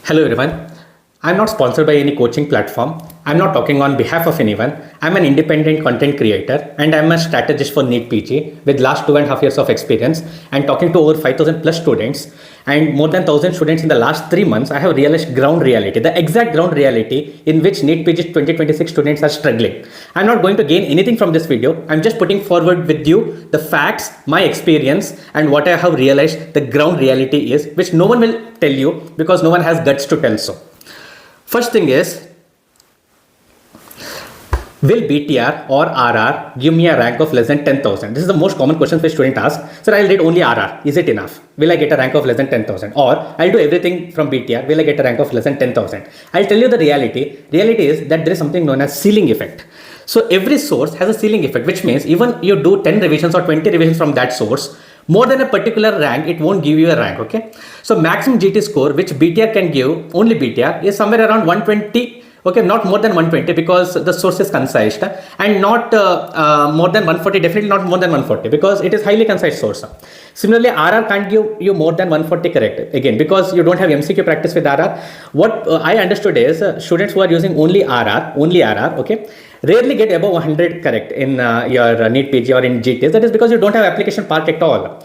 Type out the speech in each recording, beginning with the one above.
Hello everyone. I'm not sponsored by any coaching platform. I'm not talking on behalf of anyone. I'm an independent content creator and I'm a strategist for NEET PG with last 2.5 years of experience and talking to over 5,000 plus students and more than 1,000 students in the last 3 months. I have realized ground reality, the exact ground reality in which NEET PG 2026 students are struggling. I'm not going to gain anything from this video. I'm just putting forward with you the facts, my experience and what I have realized the ground reality is, which no one will tell you because no one has guts to tell so. First thing is, will BTR or RR give me a rank of less than 10,000? This is the most common question which student asks. Sir, I'll read only RR. Is it enough? Will I get a rank of less than 10,000? Or I'll do everything from BTR. Will I get a rank of less than 10,000? I'll tell you the reality. Reality is that there is something known as ceiling effect. So every source has a ceiling effect, which means even you do 10 revisions or 20 revisions from that source, more than a particular rank, it won't give you a rank, okay? So maximum GT score, which BTR can give, only BTR, is somewhere around 120, okay? Not more than 120 because the source is concise, and not more than 140, definitely not more than 140 because it is highly concise source. Similarly, RR can't give you more than 140 correct, again, because you don't have MCQ practice with RR. What I understood is students who are using only RR, okay? Rarely get above 100 correct in your NEET PG or in GTs. That is because you don't have application part at all.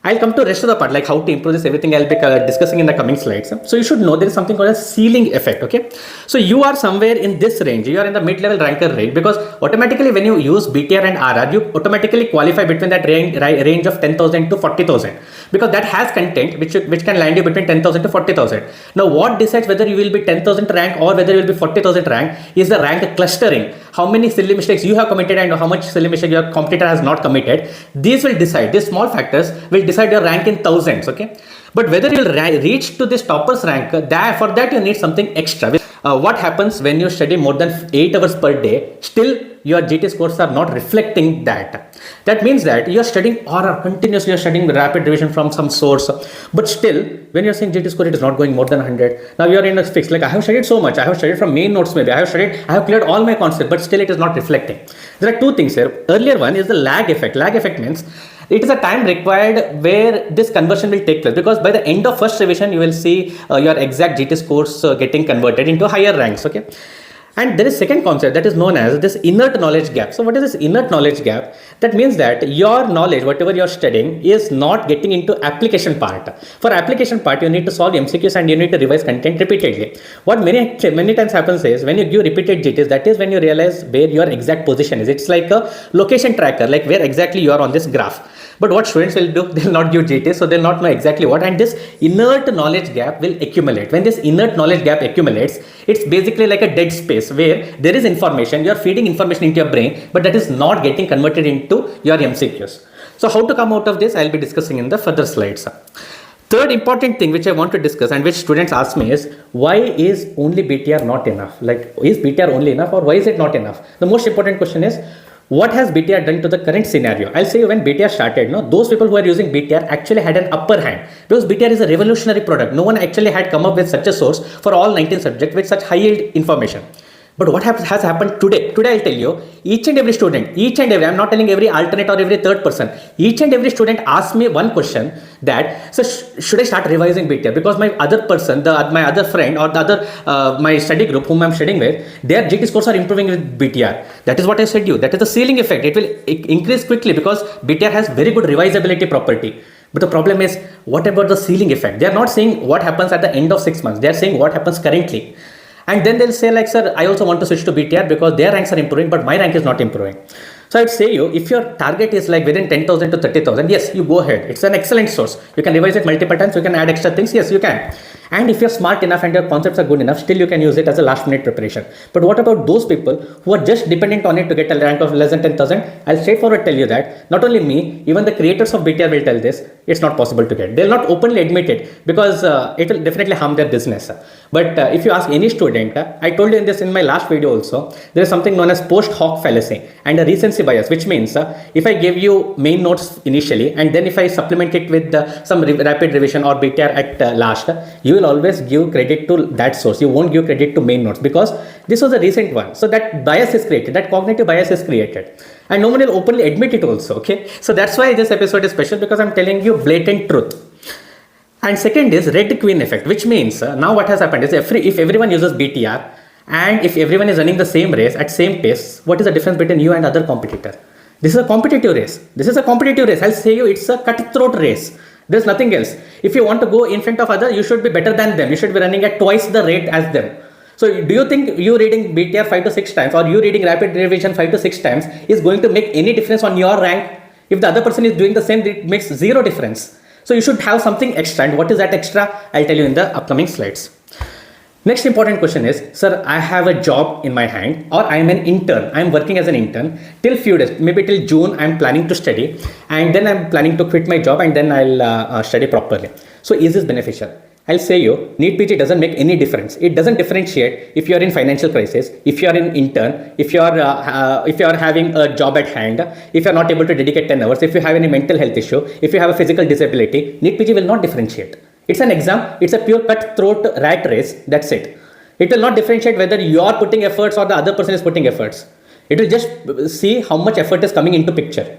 I'll come to rest of the part, like how to improve this, everything I'll be discussing in the coming slides. So you should know there is something called a ceiling effect, okay? So you are somewhere in this range, you are in the mid-level ranker range, because automatically when you use BTR and RR, you automatically qualify between that range of 10,000 to 40,000, because that has content which can land you between 10,000 to 40,000. Now what decides whether you will be 10,000 rank or whether you will be 40,000 rank is the rank clustering. How many silly mistakes you have committed and how much silly mistake your competitor has not committed. These will decide, these small factors will decide your rank in thousands, okay? But whether you will reach to this topper's rank, for that you need something extra. What happens when you study more than 8 hours per day, still your GT scores are not reflecting that. That means that you are studying or continuously you're studying rapid revision from some source, but still when you're saying GT score, it is not going more than 100. Now you are in a fix, like I have studied so much, I have studied from main notes, maybe I have cleared all my concepts, but still it is not reflecting. There are two things here. Earlier one is the lag effect. Lag effect means it is a time required where this conversion will take place, because by the end of first revision you will see your exact GT scores getting converted into higher ranks, okay? And there is second concept that is known as this inert knowledge gap. So what is this inert knowledge gap? That means that your knowledge, whatever you're studying, is not getting into application part. For application part, you need to solve MCQs and you need to revise content repeatedly. What many times happens is when you give repeated GTs, that is when you realize where your exact position is. It's like a location tracker, like where exactly you are on this graph. But what students will do, they'll not give GTs, so they'll not know exactly what, and this inert knowledge gap will accumulate. When this inert knowledge gap accumulates, it's basically like a dead space where there is information, you're feeding information into your brain, but that is not getting converted into your MCQs. So how to come out of this, I'll be discussing in the further slides. Third important thing which I want to discuss and which students ask me is, why is only BTR not enough? Like, is BTR only enough or why is it not enough? The most important question is, what has BTR done to the current scenario? I'll say when BTR started, those people who are using BTR actually had an upper hand, because BTR is a revolutionary product. No one actually had come up with such a source for all 19 subjects with such high yield information. But what has happened today? Today I'll tell you, each and every student, I'm not telling every alternate or every third person, each and every student asks me one question that, so should I start revising BTR? Because my other person, my other friend or the other, my study group whom I'm studying with, their GT scores are improving with BTR. That is what I said to you. That is the ceiling effect. It will increase quickly because BTR has very good revisability property. But the problem is, what about the ceiling effect? They are not saying what happens at the end of 6 months. They are saying what happens currently. And then they'll say like, sir, I also want to switch to BTR because their ranks are improving, but my rank is not improving. So I'd say you, if your target is like within 10,000 to 30,000, yes, you go ahead. It's an excellent source. You can revise it multiple times. You can add extra things. Yes, you can. And if you're smart enough and your concepts are good enough, still you can use it as a last minute preparation. But what about those people who are just dependent on it to get a rank of less than 10,000? I'll straightforward tell you that not only me, even the creators of BTR will tell this, it's not possible to get. They'll not openly admit it because it will definitely harm their business. But if you ask any student, I told you in my last video also, there is something known as post hoc fallacy and a recency bias, which means if I give you main notes initially and then if I supplement it with some rapid revision or BTR at last, you will always give credit to that source. You won't give credit to main notes because this was a recent one. So that bias is created, that cognitive bias is created. And no one will openly admit it also, okay? So that's why this episode is special, because I'm telling you blatant truth. And second is red queen effect, which means now what has happened is if everyone uses BTR and if everyone is running the same race at same pace, what is the difference between you and other competitor? This is a competitive race. This is a competitive race. I'll say you it's a cutthroat race. There's nothing else. If you want to go in front of others, you should be better than them. You should be running at twice the rate as them. So do you think you reading BTR 5 to 6 times or you reading rapid revision 5 to 6 times is going to make any difference on your rank? If the other person is doing the same, it makes zero difference. So you should have something extra. And what is that extra? I'll tell you in the upcoming slides. Next important question is, sir, I have a job in my hand or I am an intern. I am working as an intern till few days, maybe till June I am planning to study and then I am planning to quit my job and then I'll study properly. So is this beneficial? I'll say you, NEET PG doesn't make any difference. It doesn't differentiate if you are in financial crisis, if you are an intern, if you are having a job at hand, if you are not able to dedicate 10 hours, if you have any mental health issue, if you have a physical disability, NEET PG will not differentiate. It's an exam. It's a pure cutthroat rat race. That's it. It will not differentiate whether you are putting efforts or the other person is putting efforts. It will just see how much effort is coming into picture.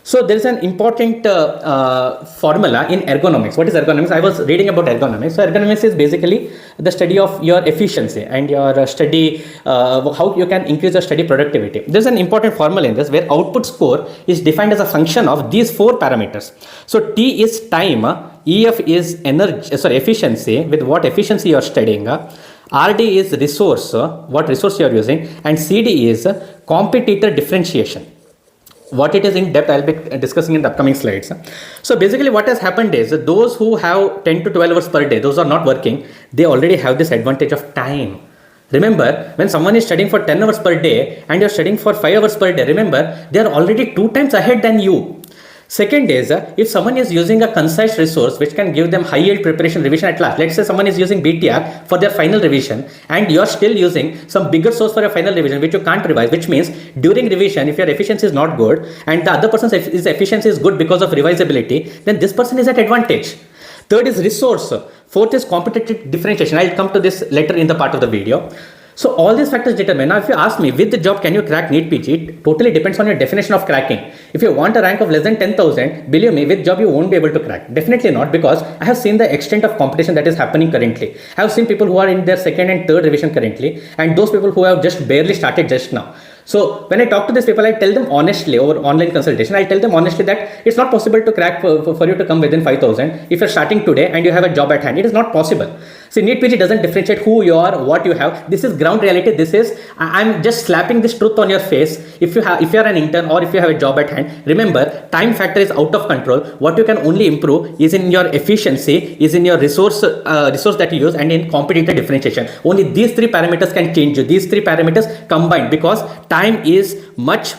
So there is an important formula in ergonomics. What is ergonomics? I was reading about ergonomics. So ergonomics is basically the study of your efficiency and your study, how you can increase your study productivity. There's an important formula in this where output score is defined as a function of these 4 parameters. So T is time, EF is energy, efficiency, with what efficiency you are studying. RD is resource, what resource you are using, and CD is competitor differentiation. What it is in depth, I'll be discussing in the upcoming slides. So basically what has happened is those who have 10 to 12 hours per day, those are not working, they already have this advantage of time. Remember, when someone is studying for 10 hours per day and you're studying for 5 hours per day, remember, they are already 2 times ahead than you. Second is, if someone is using a concise resource which can give them high yield preparation revision at last, let's say someone is using BTR for their final revision and you're still using some bigger source for a final revision which you can't revise, which means during revision, if your efficiency is not good and the other person's efficiency is good because of revisability, then this person is at advantage. Third is resource. Fourth is competitive differentiation. I'll come to this later in the part of the video. So all these factors determine. Now, if you ask me, with the job, can you crack NEET PG? It totally depends on your definition of cracking. If you want a rank of less than 10,000, believe me, with job, you won't be able to crack. Definitely not, because I have seen the extent of competition that is happening currently. I have seen people who are in their second and third revision currently, and those people who have just barely started just now. So when I talk to these people, I tell them honestly over online consultation, I tell them honestly that it's not possible to crack for you to come within 5,000. If you're starting today and you have a job at hand, it is not possible. See, NEET PG doesn't differentiate who you are, what you have. This is ground reality. This is, I'm just slapping this truth on your face. If you're an intern or if you have a job at hand, remember, time factor is out of control. What you can only improve is in your efficiency, is in your resource that you use, and in competitor differentiation. Only these 3 parameters can change you. These 3 parameters combined, because time is much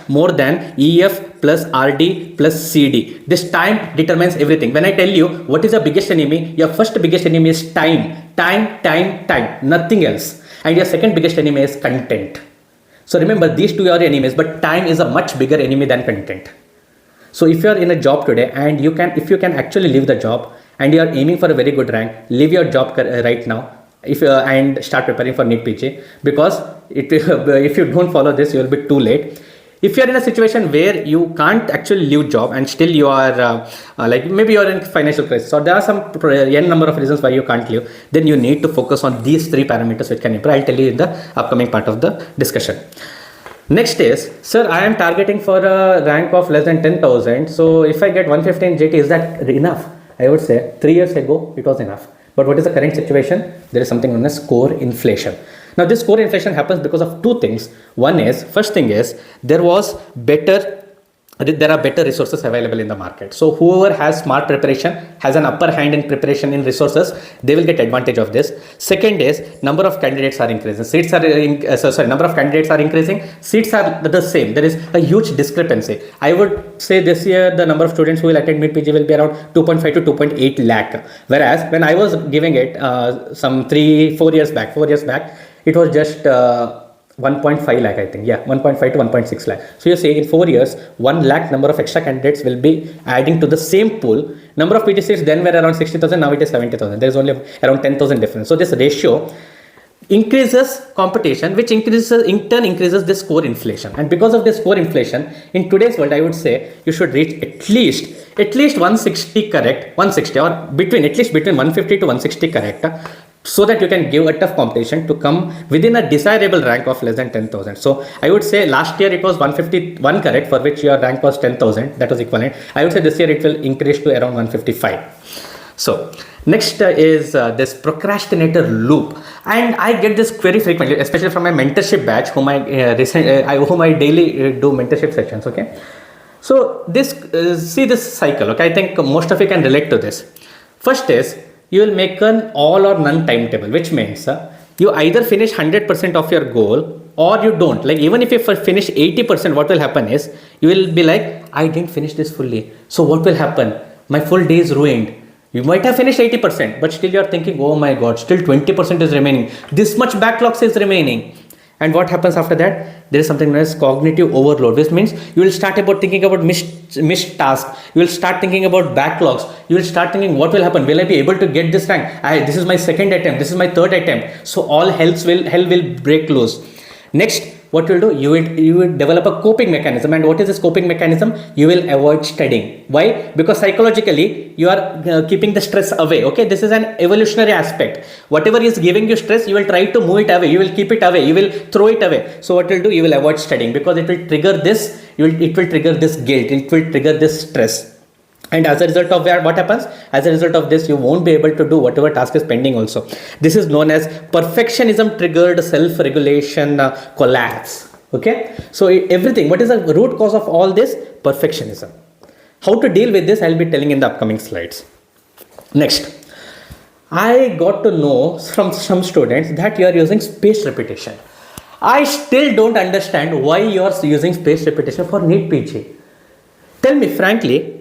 more than EF plus RD plus CD. This time determines everything. When I tell you what is your biggest enemy, your first biggest enemy is time. Time, nothing else. And your second biggest enemy is content. So remember, these 2 are enemies, but time is a much bigger enemy than content. So if you are in a job today and if you can actually leave the job and you are aiming for a very good rank, leave your job right now. And start preparing for NEET PG, because if you don't follow this, you will be too late. If you are in a situation where you can't actually leave job and still you are like maybe you are in financial crisis, or there are some n number of reasons why you can't leave, then you need to focus on these 3 parameters which can improve. I'll tell you in the upcoming part of the discussion. Next is, sir, I am targeting for a rank of less than 10,000. So if I get 115 JT, is that enough? I would say 3 years ago it was enough. But what is the current situation? There is something known as score inflation. Now this score inflation happens because of 2 things. First thing is, there are better resources available in the market. So whoever has smart preparation has an upper hand in preparation in resources, they will get advantage of this. Second is, number of candidates are increasing. Number of candidates are increasing. Seats are the same. There is a huge discrepancy. I would say this year the number of students who will attend NEET PG will be around 2.5 to 2.8 lakh. Whereas when I was giving it some 4 years back, it was just 1.5 lakh, I think. Yeah, 1.5 to 1.6 lakh. So you say in 4 years, 1 lakh number of extra candidates will be adding to the same pool. Number of PG seats then were around 60,000, now it is 70,000. There is only around 10,000 difference. So this ratio increases competition, which increases in turn increases the score inflation. And because of the score inflation, in today's world, I would say you should reach at least 160 correct, 160 or at least between 150 to 160 correct, so that you can give a tough competition to come within a desirable rank of less than 10,000. So I would say last year it was 151 correct, for which your rank was 10,000, that was equivalent. I would say this year it will increase to around 155. So next is this procrastinator loop, and I get this query frequently, especially from my mentorship batch, whom I daily do mentorship sessions. Okay, so this see this cycle. Okay, I think most of you can relate to this. First is you will make an all or none timetable, which means you either finish 100% of your goal or you don't. Like even if you finish 80%, what will happen is you will be like, I didn't finish this fully. So what will happen? My full day is ruined. You might have finished 80%, but still you're thinking, oh my God, still 20% is remaining. This much backlogs is remaining. And what happens after that? There is something known as cognitive overload, which means you will start thinking about missed tasks. You will start thinking about backlogs. You will start thinking, what will happen? Will I be able to get this rank? This is my second attempt. This is my third attempt. So all hell will break loose. Next, what you will do? You will develop a coping mechanism. And what is this coping mechanism? You will avoid studying. Why? Because psychologically you are keeping the stress away. Okay, this is an evolutionary aspect. Whatever is giving you stress, you will try to move it away. You will keep it away. You will throw it away. So what you will do? You will avoid studying, because it will trigger this. It will trigger this guilt. It will trigger this stress. And as a result of that, what happens? As a result of this, you won't be able to do whatever task is pending also. This is known as perfectionism triggered self-regulation collapse. Okay. So everything, what is the root cause of all this? Perfectionism. How to deal with this, I'll be telling in the upcoming slides. Next, I got to know from some students that you are using spaced repetition. I still don't understand why you are using spaced repetition for NEET PG. Tell me frankly,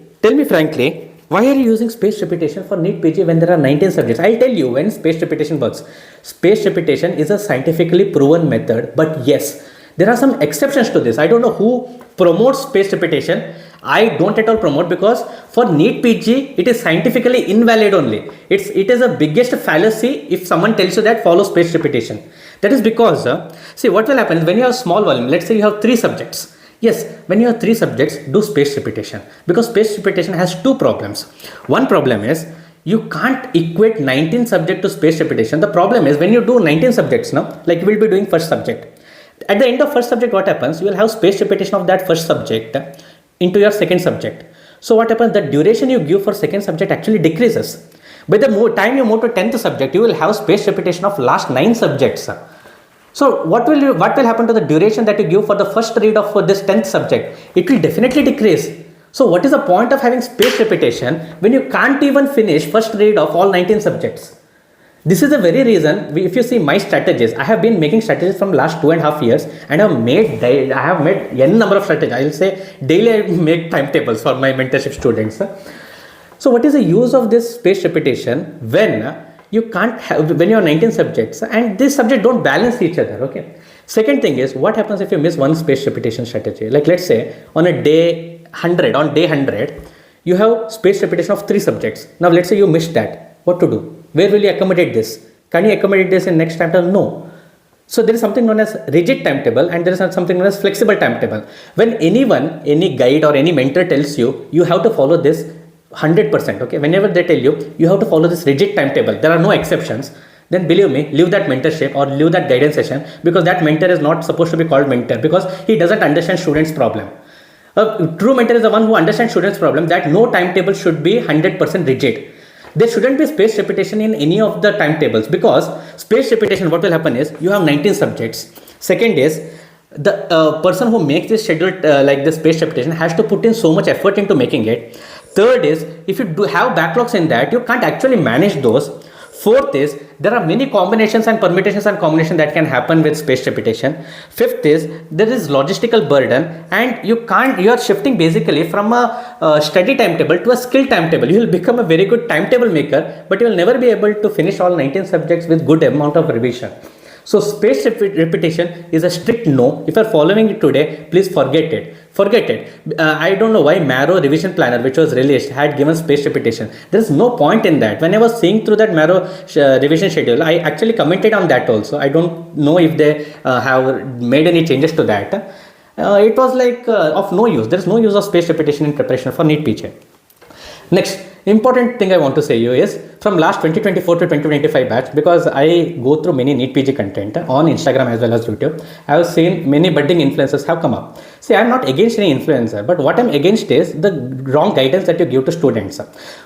why are you using spaced repetition for NEET PG when there are 19 subjects? I'll tell you when spaced repetition works. Spaced repetition is a scientifically proven method, but yes, there are some exceptions to this. I don't know who promotes spaced repetition. I don't at all promote, because for NEET PG, it is scientifically invalid only. It is a biggest fallacy if someone tells you that follow spaced repetition. That is because, see what will happen is when you have small volume, let's say you have 3 subjects. Yes, when you have 3 subjects, do spaced repetition, because spaced repetition has 2 problems. One problem is you can't equate 19 subject to spaced repetition. The problem is when you do 19 subjects now, like you will be doing first subject. At the end of first subject, what happens? You will have spaced repetition of that first subject into your second subject. So what happens? The duration you give for second subject actually decreases. By the time you move to 10th subject, you will have spaced repetition of last 9 subjects. So what will happen to the duration that you give for the first read of for this 10th subject? It will definitely decrease. So what is the point of having spaced repetition when you can't even finish first read of all 19 subjects? This is the very reason, if you see my strategies, I have been making strategies from last 2.5 years, and I have made n number of strategies. I will say daily I make timetables for my mentorship students. So what is the use of this spaced repetition when you can't have, when you have 19 subjects and this subject don't balance each other? Okay. Second thing is, what happens if you miss one spaced repetition strategy? Like let's say on day 100, you have spaced repetition of 3 subjects. Now let's say you missed that. What to do? Where will you accommodate this? Can you accommodate this in next timetable? No. So there is something known as rigid timetable and there is something known as flexible timetable. When any guide or any mentor tells you, you have to follow this 100%. Okay. Whenever they tell you, you have to follow this rigid timetable, there are no exceptions, then believe me, leave that mentorship or leave that guidance session, because that mentor is not supposed to be called mentor, because he doesn't understand students' problem. A true mentor is the one who understands students' problem, that no timetable should be 100% rigid. There shouldn't be spaced repetition in any of the timetables, because spaced repetition, what will happen is you have 19 subjects. Second is the person who makes this schedule like this spaced repetition has to put in so much effort into making it. Third is, if you do have backlogs in that, you can't actually manage those. Fourth is, there are many combinations and permutations and combinations that can happen with spaced repetition. Fifth is, there is logistical burden, and you are shifting basically from a study timetable to a skill timetable. You will become a very good timetable maker, but you will never be able to finish all 19 subjects with good amount of revision. So spaced repetition is a strict no. If you are following it today, please forget it. Forget it. I don't know why Marrow revision planner, which was released, had given spaced repetition. There is no point in that. When I was seeing through that Marrow revision schedule, I actually commented on that also. I don't know if they have made any changes to that. It was like of no use. There is no use of spaced repetition in preparation for NEET PG. Next important thing I want to say you is from last 2024 to 2025 batch, because I go through many NEET PG content on Instagram as well as YouTube, I have seen many budding influencers have come up. See, I am not against any influencer, but what I am against is the wrong guidance that you give to students.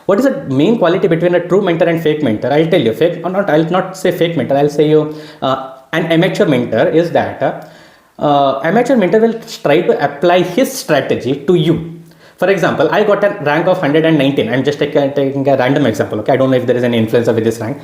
What is the main quality between a true mentor and fake mentor? I'll tell you, I'll not say fake mentor, I'll say you an amateur mentor is that amateur mentor will try to apply his strategy to you. For example, I got a rank of 119. I'm just taking a random example. Okay, I don't know if there is any influencer with this rank.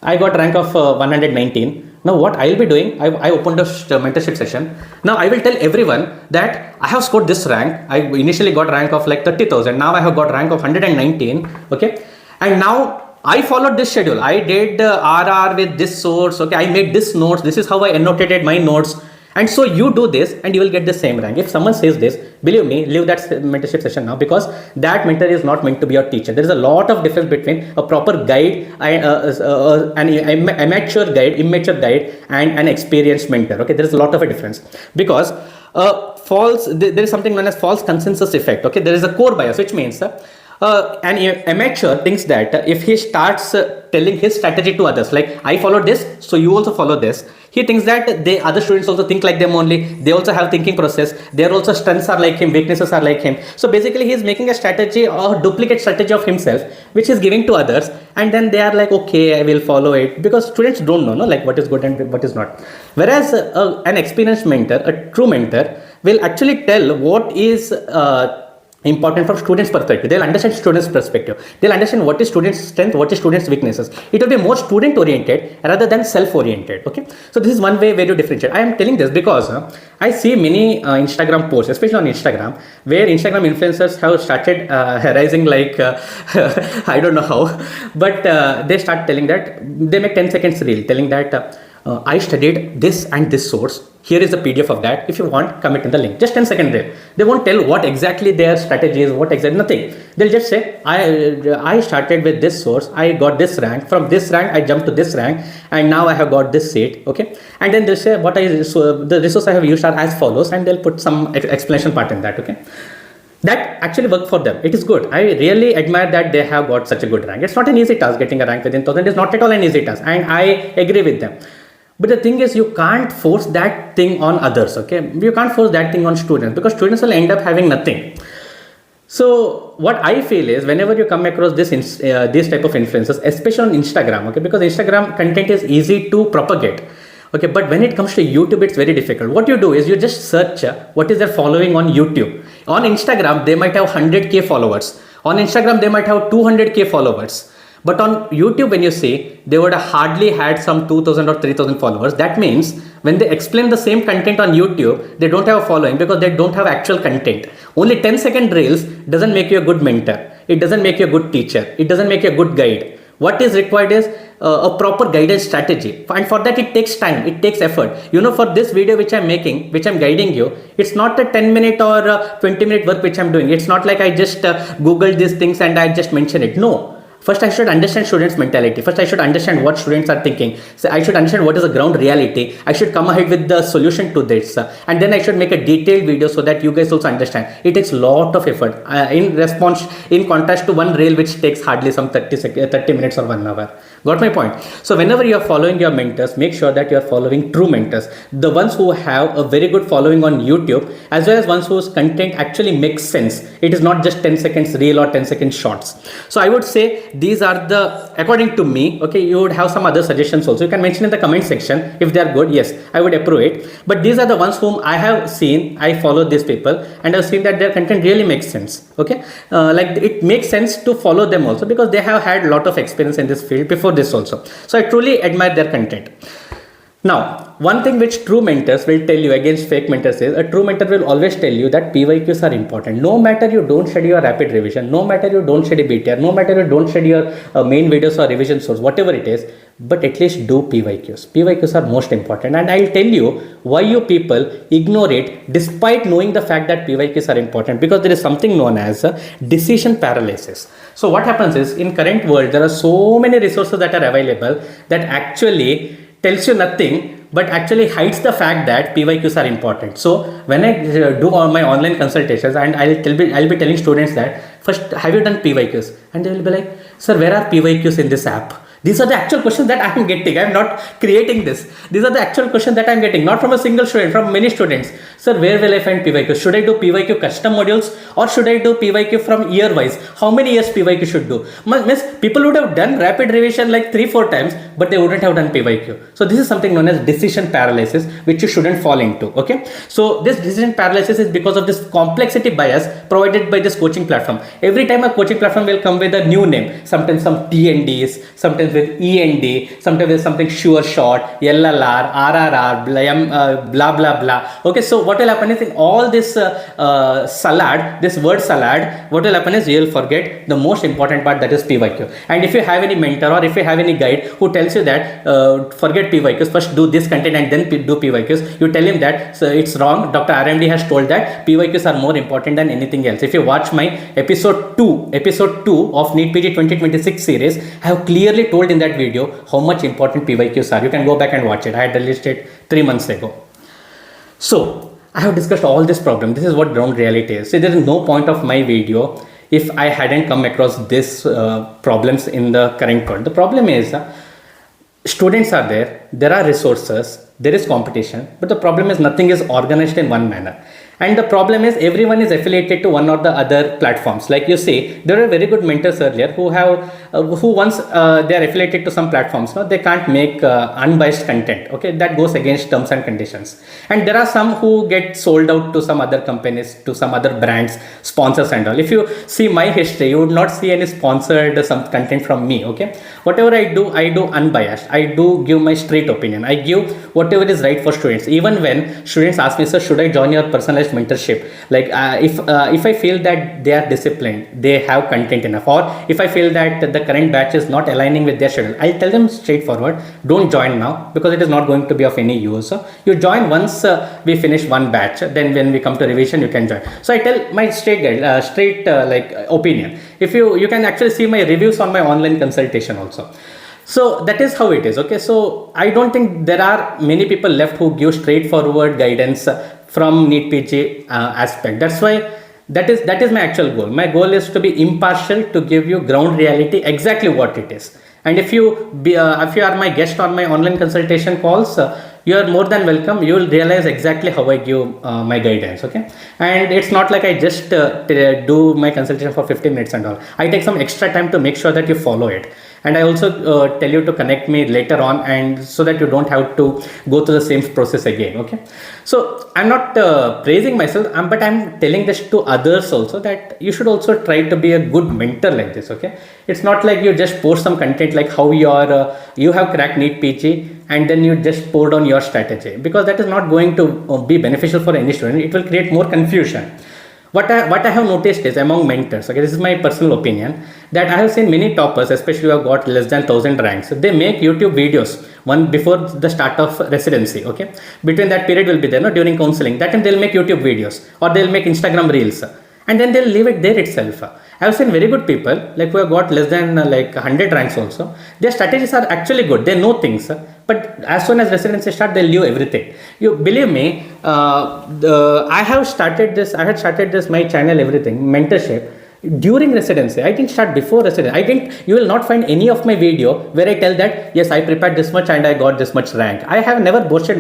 I got rank of 119. Now what I'll be doing, I opened a mentorship session. Now I will tell everyone that I have scored this rank. I initially got rank of like 30,000. Now I have got rank of 119. Okay, and now I followed this schedule. I did RR with this source. Okay, I made this notes. This is how I annotated my notes. And so you do this and you will get the same rank. If someone says this, believe me, leave that mentorship session now, because that mentor is not meant to be your teacher. There is a lot of difference between a proper guide, an amateur guide, immature guide, and an experienced mentor. Okay, there is a lot of a difference, because there is something known as false consensus effect. Okay, there is a core bias, which means an amateur thinks that if he starts telling his strategy to others, like I followed this, so you also follow this, he thinks that the other students also think like them only. They also have thinking process. Their also strengths are like him, weaknesses are like him. So basically, he is making a strategy or duplicate strategy of himself, which is giving to others, and then they are like, okay, I will follow it, because students don't know, no, like what is good and what is not. Whereas an experienced mentor, a true mentor, will actually tell what is important from students' perspective. They'll understand students' perspective. They'll understand what is students' strength, what is students' weaknesses. It will be more student-oriented rather than self-oriented. Okay. So this is one way where you differentiate. I am telling this because I see many Instagram posts, especially on Instagram, where Instagram influencers have started rising like I don't know how, but they start telling that they make 10 seconds reel telling that I studied this and this source. Here is the PDF of that. If you want, comment in the link. Just 10 seconds there. They won't tell what exactly their strategy is, what exactly, nothing. They'll just say, I started with this source. I got this rank. From this rank, I jumped to this rank. And now I have got this seat. Okay. And then they'll say, the resource I have used are as follows. And they'll put some explanation part in that. Okay. That actually worked for them. It is good. I really admire that they have got such a good rank. It's not an easy task getting a rank within 1,000. It's not at all an easy task. And I agree with them. But the thing is, you can't force that thing on others, okay? You can't force that thing on students, because students will end up having nothing. So what I feel is, whenever you come across this type of influencers, especially on Instagram, okay, because Instagram content is easy to propagate, okay, but when it comes to YouTube, it's very difficult. What you do is you just search what is their following on YouTube. On Instagram, they might have 100k followers. On Instagram, they might have 200k followers. But on YouTube, when you see, they would have hardly had some 2,000 or 3,000 followers. That means when they explain the same content on YouTube, they don't have a following, because they don't have actual content. Only 10-second reels doesn't make you a good mentor. It doesn't make you a good teacher. It doesn't make you a good guide. What is required is a proper guidance strategy. And for that, it takes time. It takes effort. You know, for this video which I'm making, which I'm guiding you, it's not a 10-minute or a 20-minute work which I'm doing. It's not like I just Googled these things and I just mention it. No. First, I should understand students' mentality. First, I should understand what students are thinking. So I should understand what is the ground reality. I should come ahead with the solution to this. And then I should make a detailed video so that you guys also understand. It takes a lot of effort in contrast to one reel which takes hardly some 30 minutes or 1 hour. Got my point? So whenever you are following your mentors, make sure that you are following true mentors. The ones who have a very good following on YouTube, as well as ones whose content actually makes sense. It is not just 10 seconds reel or 10 second shorts. So I would say these are according to me, okay, you would have some other suggestions also. You can mention in the comment section if they are good. Yes, I would approve it. But these are the ones whom I have seen. I follow these people and I've seen that their content really makes sense. Okay, like it makes sense to follow them also, because they have had a lot of experience in this field before this also. So I truly admire their content. Now, one thing which true mentors will tell you against fake mentors is, a true mentor will always tell you that PYQs are important. No matter you don't study your rapid revision, no matter you don't study BTR, no matter you don't study your main videos or revision source, whatever it is, but at least do PYQs. PYQs are most important, and I'll tell you why you people ignore it despite knowing the fact that PYQs are important, because there is something known as decision paralysis. So what happens is, in current world, there are so many resources that are available that actually tells you nothing, but actually hides the fact that PYQs are important. So when I do all my online consultations, and I'll be telling students that, first, have you done PYQs? And they will be like, sir, where are PYQs in this app? These are the actual questions that I am getting. I am not creating this. These are the actual questions that I am getting, not from a single student, from many students. Sir, where will I find PYQ? Should I do PYQ custom modules, or should I do PYQ from year wise? How many years PYQ should do? Means people would have done rapid revision like 3-4 times, but they wouldn't have done PYQ. So this is something known as decision paralysis, which you shouldn't fall into. Okay. So this decision paralysis is because of this complexity bias provided by this coaching platform. Every time a coaching platform will come with a new name, sometimes some TNDs, sometimes with END, sometimes with something sure shot, LLR, RRR, blah blah blah. Okay, so what will happen is, in all this salad, this word salad, what will happen is you will forget the most important part, that is PYQ. And if you have any mentor or if you have any guide who tells you that forget PYQs, first do this content and then do PYQs, you tell him that, so it's wrong. Dr. RMD has told that PYQs are more important than anything else. If you watch my episode 2 of NEET PG 2026 series, I have clearly told in that video how much important PYQs are. You can go back and watch it. I had released it 3 months ago. So I have discussed all this problem. This is what ground reality is. See, there is no point of my video if I hadn't come across this problems in the current world. The problem is, students are there are resources, there is competition, but the problem is nothing is organized in one manner. And the problem is, everyone is affiliated to one or the other platforms. Like you see, there are very good mentors earlier who have, who once they are affiliated to some platforms, no, they can't make unbiased content. Okay, that goes against terms and conditions. And there are some who get sold out to some other companies, to some other brands, sponsors and all. If you see my history, you would not see any sponsored some content from me. Okay, whatever I do unbiased. I do give my straight opinion. I give whatever is right for students. Even when students ask me, sir, should I join your personalized mentorship? Like if I feel that they are disciplined, they have content enough, or if I feel that the current batch is not aligning with their schedule, I'll tell them straightforward, don't join now, because it is not going to be of any use. So you join once we finish one batch, then when we come to revision you can join. So I tell my straight opinion. If you can actually see my reviews on my online consultation also. So that is how it is. Okay, so I don't think there are many people left who give straightforward guidance from NEET PG aspect. That's why that is my actual goal. My goal is to be impartial, to give you ground reality, exactly what it is. And if you are my guest on my online consultation calls, you are more than welcome. You will realize exactly how I give my guidance. Okay, and it's not like I just do my consultation for 15 minutes and all. I take some extra time to make sure that you follow it. And I also tell you to connect me later on, and so that you don't have to go through the same process again. Okay, so I'm not praising myself, but I'm telling this to others also, that you should also try to be a good mentor like this. Okay, it's not like you just post some content like how you have cracked NEET PG and then you just poured on your strategy, because that is not going to be beneficial for any student. It will create more confusion. What I have noticed is, among mentors, okay, this is my personal opinion, that I have seen many toppers, especially who have got less than 1000 ranks, they make YouTube videos one before the start of residency. Okay, between that period will be there, no, during counseling, that time they'll make YouTube videos, or they'll make Instagram reels, and then they'll leave it there itself. I have seen very good people like who have got less than 100 ranks also. Their strategies are actually good. They know things, but as soon as residency start, they'll leave everything. You believe me? I had started this my channel, everything mentorship during residency. I didn't start before residency. You will not find any of my video where I tell that yes, I prepared this much and I got this much rank. I have never boasted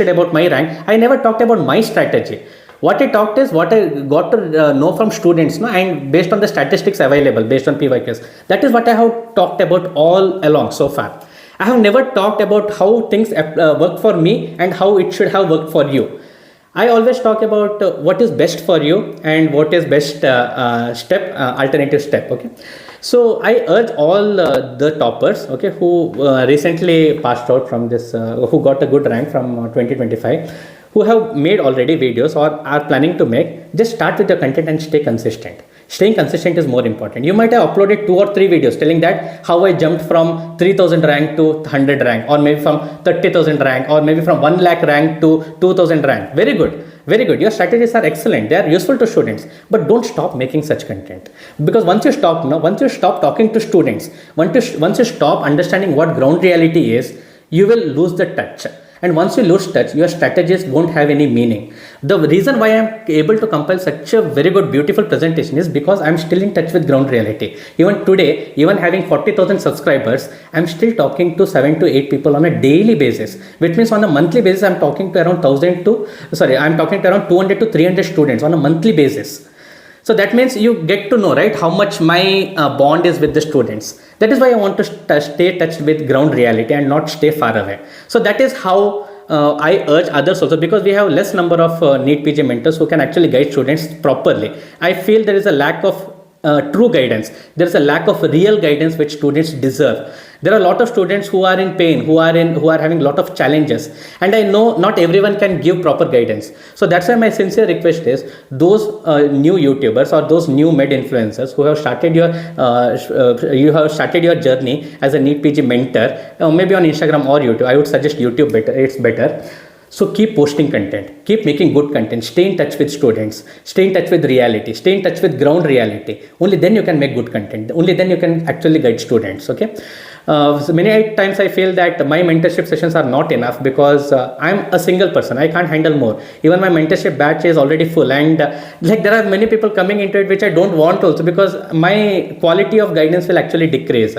about my rank. I never talked about my strategy. What I talked is what I got to know from students, no, and based on the statistics available, based on PYQs. That is what I have talked about all along so far. I have never talked about how things work for me and how it should have worked for you. I always talk about what is best for you and what is best alternative step. Okay. So I urge all the toppers, okay, who recently passed out from this, who got a good rank from 2025, who have made already videos or are planning to make, just start with your content and stay consistent. Staying consistent is more important. You might have uploaded 2 or 3 videos telling that how I jumped from 3000 rank to 100 rank, or maybe from 30,000 rank, or maybe from 1 lakh rank to 2000 rank. Very good. Very good. Your strategies are excellent. They are useful to students, but don't stop making such content, because once you stop, once you stop talking to students, once you stop understanding what ground reality is, you will lose the touch. And once you lose touch, your strategies won't have any meaning. The reason why I'm able to compile such a very good, beautiful presentation is because I'm still in touch with ground reality. Even today, even having 40,000 subscribers, I'm still talking to 7 to 8 people on a daily basis, which means on a monthly basis, I'm talking to around 200 to 300 students on a monthly basis. So that means you get to know, right, how much my bond is with the students. That is why I want to stay touched with ground reality and not stay far away. So that is how I urge others also, because we have less number of NEET PG mentors who can actually guide students properly. I feel there is a lack of true guidance. There is a lack of real guidance which students deserve. There are a lot of students who are in pain, who are having a lot of challenges, and I know not everyone can give proper guidance. So that's why my sincere request is those new YouTubers or those new med influencers who have started your journey as a NEET PG mentor, maybe on Instagram or YouTube. I would suggest YouTube better. It's better. So keep posting content, keep making good content, stay in touch with students, stay in touch with reality, stay in touch with ground reality. Only then you can make good content. Only then you can actually guide students. Okay. So many times I feel that my mentorship sessions are not enough, because I'm a single person. I can't handle more. Even my mentorship batch is already full, and like there are many people coming into it which I don't want also, because my quality of guidance will actually decrease.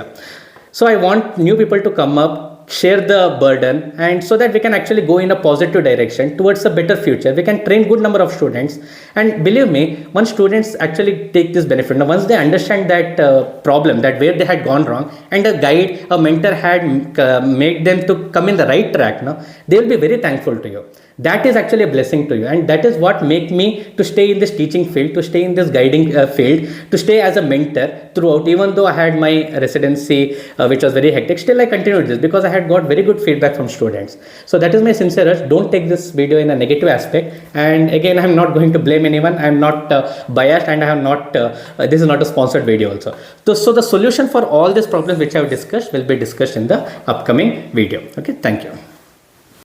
So I want new people to come up, share the burden, and so that we can actually go in a positive direction towards a better future. We can train good number of students, and believe me, once students actually take this benefit, now once they understand that problem, that where they had gone wrong, and a guide, a mentor had made them to come in the right track, now they will be very thankful to you. That is actually a blessing to you, and that is what make me to stay in this teaching field, to stay in this guiding field, to stay as a mentor throughout. Even though I had my residency which was very hectic, still I continued this because I had got very good feedback from students. So that is my sincere urge. Don't take this video in a negative aspect, and again, I'm not going to blame anyone. I'm not biased, and I have not this is not a sponsored video also. So the solution for all these problems which I have discussed will be discussed in the upcoming video. Okay, thank you.